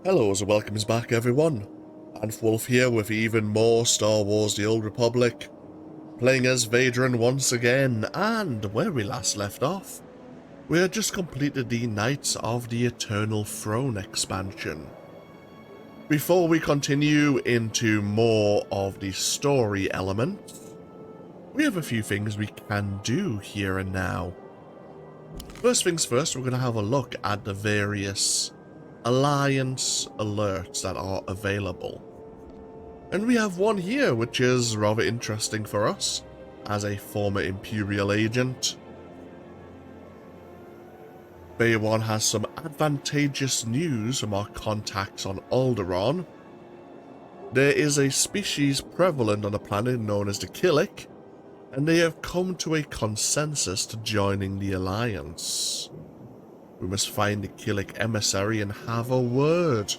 Hello and welcome back everyone, and Wolf here with even more Star Wars The Old Republic, playing as Vaedren once again, and where we last left off, we had just completed the Knights of the Eternal Throne expansion. Before we continue into more of the story elements, we have a few things we can do here and now. First things first, we're going to have a look at the various Alliance alerts that are available. And we have one here which is rather interesting for us as a former Imperial agent. Vaedren has some advantageous news from our contacts on Alderaan. There is a species prevalent on the planet known as the Killik, and they have come to a consensus to joining the Alliance. We must find the Killik emissary and have a word.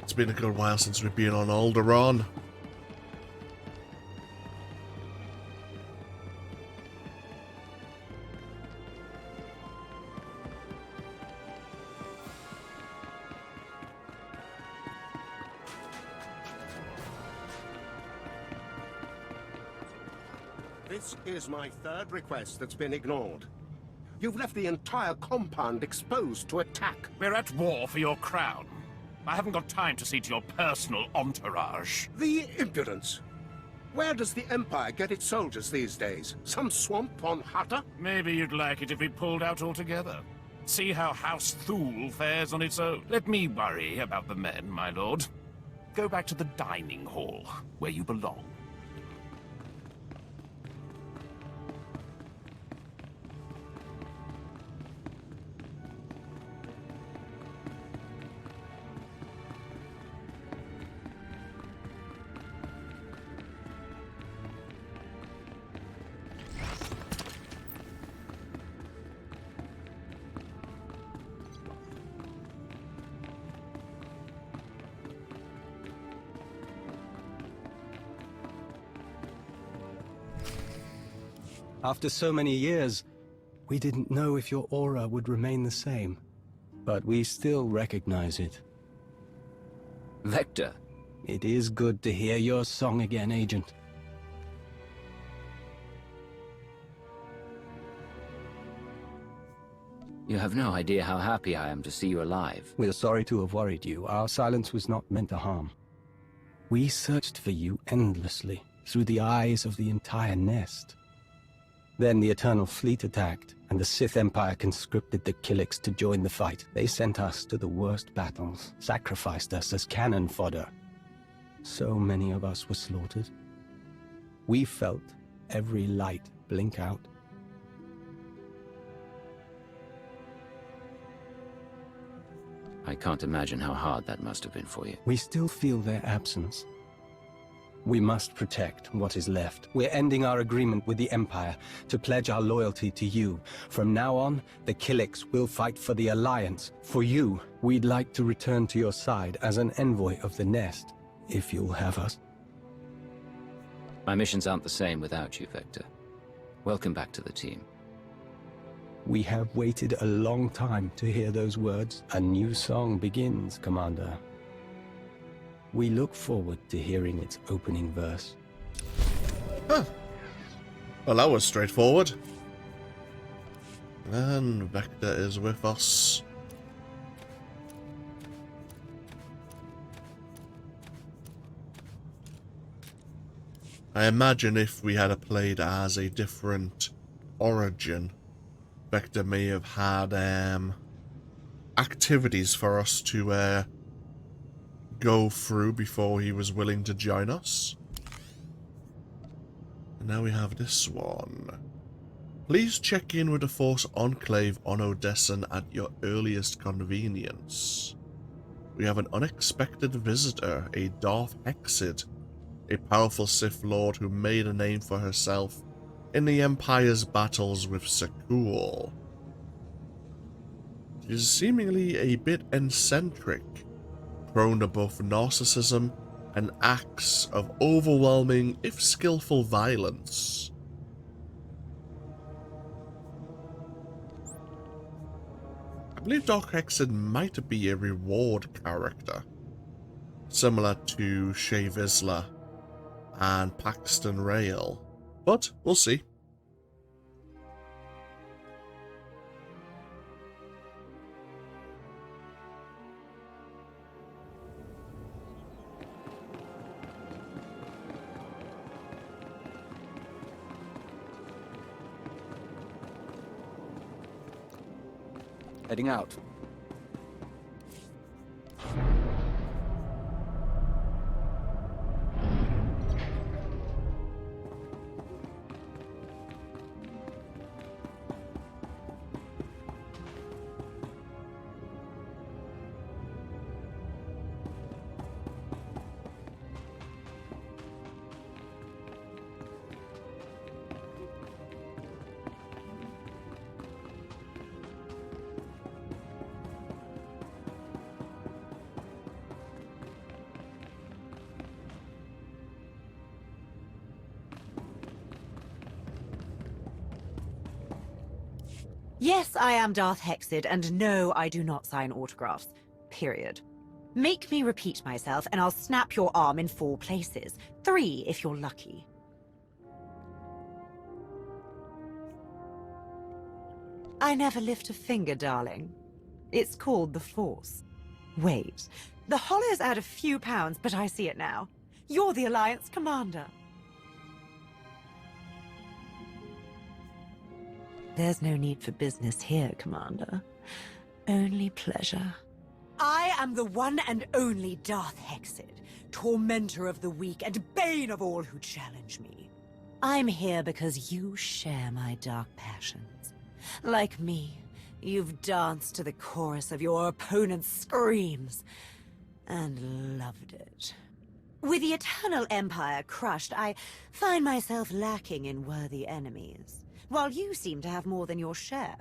It's been a good while since we've been on Alderaan. This is my third request that's been ignored. You've left the entire compound exposed to attack. We're at war for your crown. I haven't got time to see to your personal entourage. The impudence! Where does the Empire get its soldiers these days? Some swamp on Hutta? Maybe you'd like it if we pulled out altogether. See how House Thule fares on its own. Let me worry about the men, my lord. Go back to the dining hall, where you belong. After so many years, we didn't know if your aura would remain the same. But we still recognize it. Vector. It is good to hear your song again, Agent. You have no idea how happy I am to see you alive. We're sorry to have worried you. Our silence was not meant to harm. We searched for you endlessly, through the eyes of the entire nest. Then the Eternal Fleet attacked, and the Sith Empire conscripted the Killiks to join the fight. They sent us to the worst battles, sacrificed us as cannon fodder. So many of us were slaughtered. We felt every light blink out. I can't imagine how hard that must have been for you. We still feel their absence. We must protect what is left. We're ending our agreement with the Empire to pledge our loyalty to you. From now on, the Killiks will fight for the Alliance. For you, we'd like to return to your side as an envoy of the Nest, if you'll have us. My missions aren't the same without you, Vector. Welcome back to the team. We have waited a long time to hear those words. A new song begins, Commander. We look forward to hearing its opening verse. Huh. Well, that was straightforward. And Vector is with us. I imagine if we had played as a different origin, Vector may have had activities for us to go through before he was willing to join us. And now we have this one. Please check in with the Force Enclave on Odessen at your earliest convenience. We have an unexpected visitor, a Darth Hexid, a powerful Sith Lord who made a name for herself in the Empire's battles with Sakul. She is seemingly a bit eccentric, prone to both narcissism and acts of overwhelming, if skillful, violence. I believe Darth Hexid might be a reward character, similar to Shay Vizsla and Paxton Rail, but we'll see. Heading out. Yes, I am Darth Hexid, and no, I do not sign autographs. Period. Make me repeat myself, and I'll snap your arm in 4 places. 3, if you're lucky. I never lift a finger, darling. It's called the Force. Wait, the hollow's out a few pounds, but I see it now. You're the Alliance Commander. There's no need for business here, Commander. Only pleasure. I am the one and only Darth Hexid, tormentor of the weak and bane of all who challenge me. I'm here because you share my dark passions. Like me, you've danced to the chorus of your opponent's screams, and loved it. With the Eternal Empire crushed, I find myself lacking in worthy enemies. While you seem to have more than your share,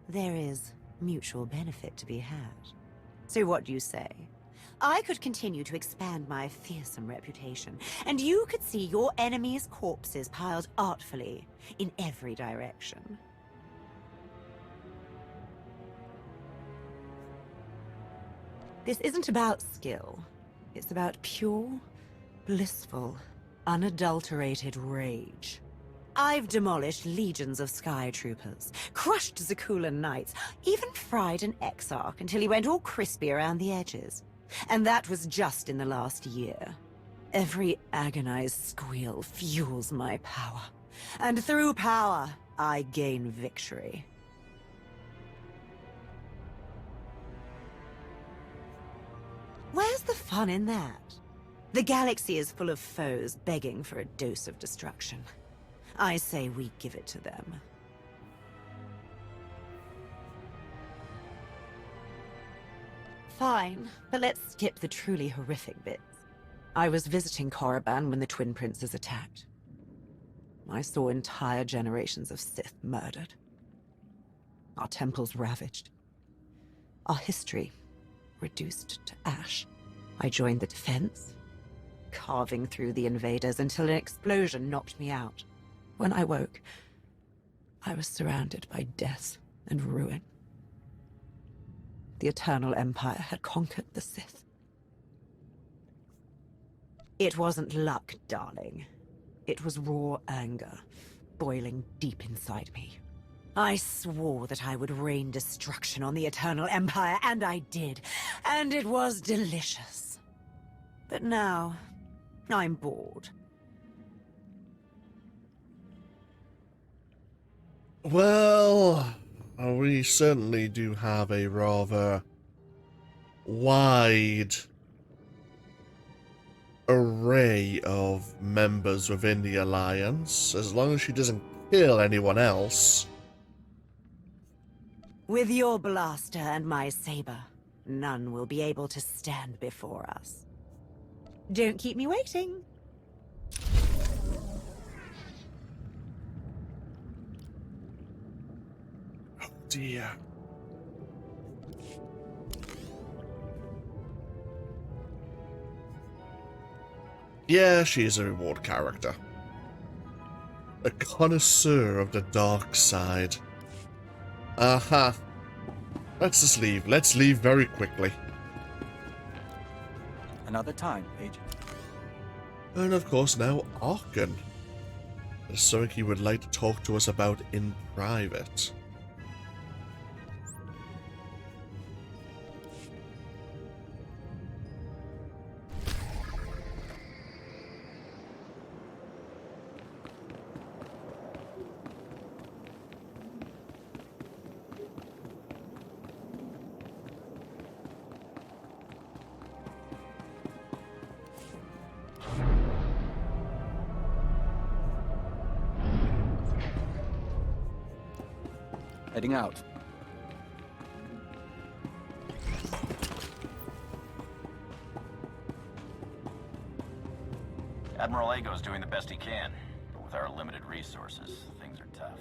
there is mutual benefit to be had. So what do you say? I could continue to expand my fearsome reputation, and you could see your enemies' corpses piled artfully in every direction. This isn't about skill. It's about pure, blissful, unadulterated rage. I've demolished legions of Sky Troopers, crushed Zakulan Knights, even fried an Exarch until he went all crispy around the edges. And that was just in the last year. Every agonized squeal fuels my power. And through power, I gain victory. Where's the fun in that? The galaxy is full of foes begging for a dose of destruction. I say we give it to them. Fine, but let's skip the truly horrific bits. I was visiting Korriban when the Twin Princes attacked. I saw entire generations of Sith murdered. Our temples ravaged. Our history reduced to ash. I joined the defense, carving through the invaders until an explosion knocked me out. When I woke, I was surrounded by death and ruin. The Eternal Empire had conquered the Sith. It wasn't luck, darling. It was raw anger, boiling deep inside me. I swore that I would rain destruction on the Eternal Empire, and I did. And it was delicious. But now, I'm bored. Well, we certainly do have a rather wide array of members within the Alliance, as long as she doesn't kill anyone else. With your blaster and my saber, none will be able to stand before us. Don't keep me waiting. Oh dear. Yeah, she is a reward character. A connoisseur of the dark side. Aha. Let's just leave. Let's leave very quickly. Another time, Agent. And of course now Arkan. There's something he would like to talk to us about in private. Heading out. Admiral Ago's doing the best he can, but with our limited resources, things are tough.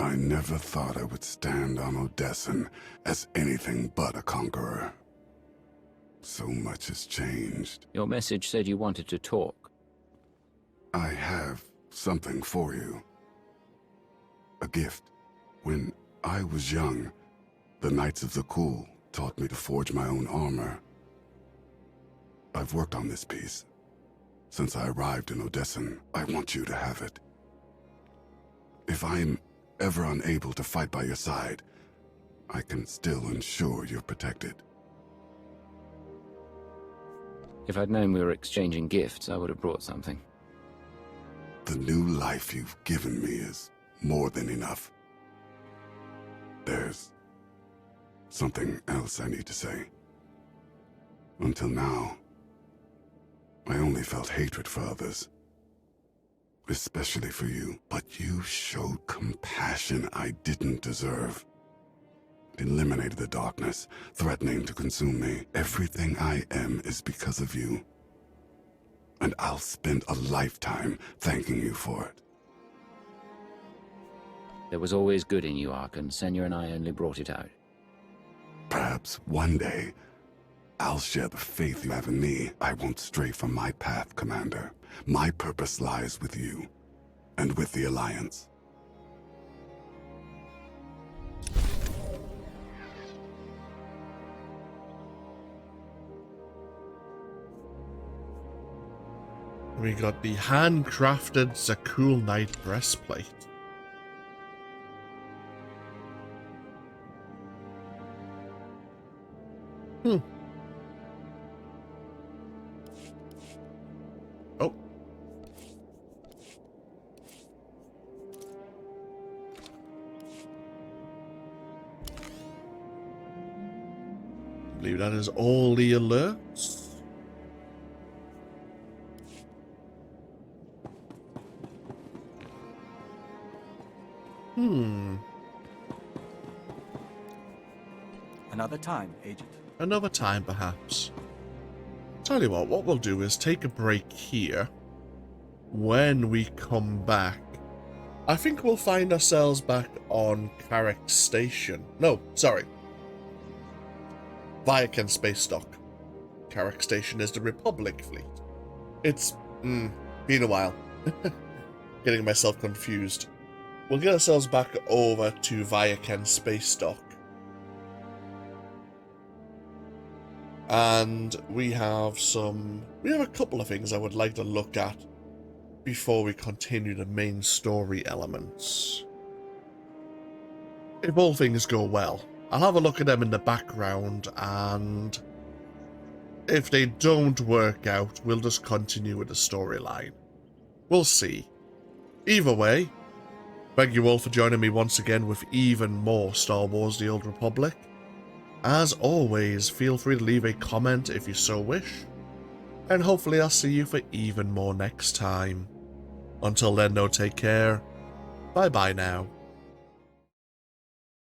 I never thought I would stand on Odessen as anything but a conqueror. So much has changed. Your message said you wanted to talk. I have something for you. A gift. When I was young, the Knights of the Cool taught me to forge my own armor. I've worked on this piece. Since I arrived in Odessen, I want you to have it. If I'm ever unable to fight by your side, I can still ensure you're protected. If I'd known we were exchanging gifts, I would have brought something. The new life you've given me is more than enough. There's something else I need to say. Until now, I only felt hatred for others. Especially for you, but you showed compassion I didn't deserve. Eliminated the darkness, threatening to consume me. Everything I am is because of you. And I'll spend a lifetime thanking you for it. There was always good in you, Arkan. Senya and I only brought it out. Perhaps one day, I'll share the faith you have in me. I won't stray from my path, Commander. My purpose lies with you, and with the Alliance. We got the handcrafted Zakul Knight breastplate. Oh. I believe that is all the alerts. Another time, Agent. Another time, perhaps. Tell you what we'll do is take a break here. When we come back, I think we'll find ourselves back on Carrick Station. No, sorry. Viaken Space Dock. Carrick Station is the Republic fleet. It's been a while. Getting myself confused. We'll get ourselves back over to Viaken Space Dock. And we have a couple of things I would like to look at before we continue the main story elements. if all things go well, I'll have a look at them in the background, and if they don't work out, we'll just continue with the storyline. We'll see. Either way, thank you all for joining me once again with even more Star Wars The Old Republic. As always, feel free to leave a comment if you so wish, and hopefully I'll see you for even more next time. Until then though, take care. Bye bye now.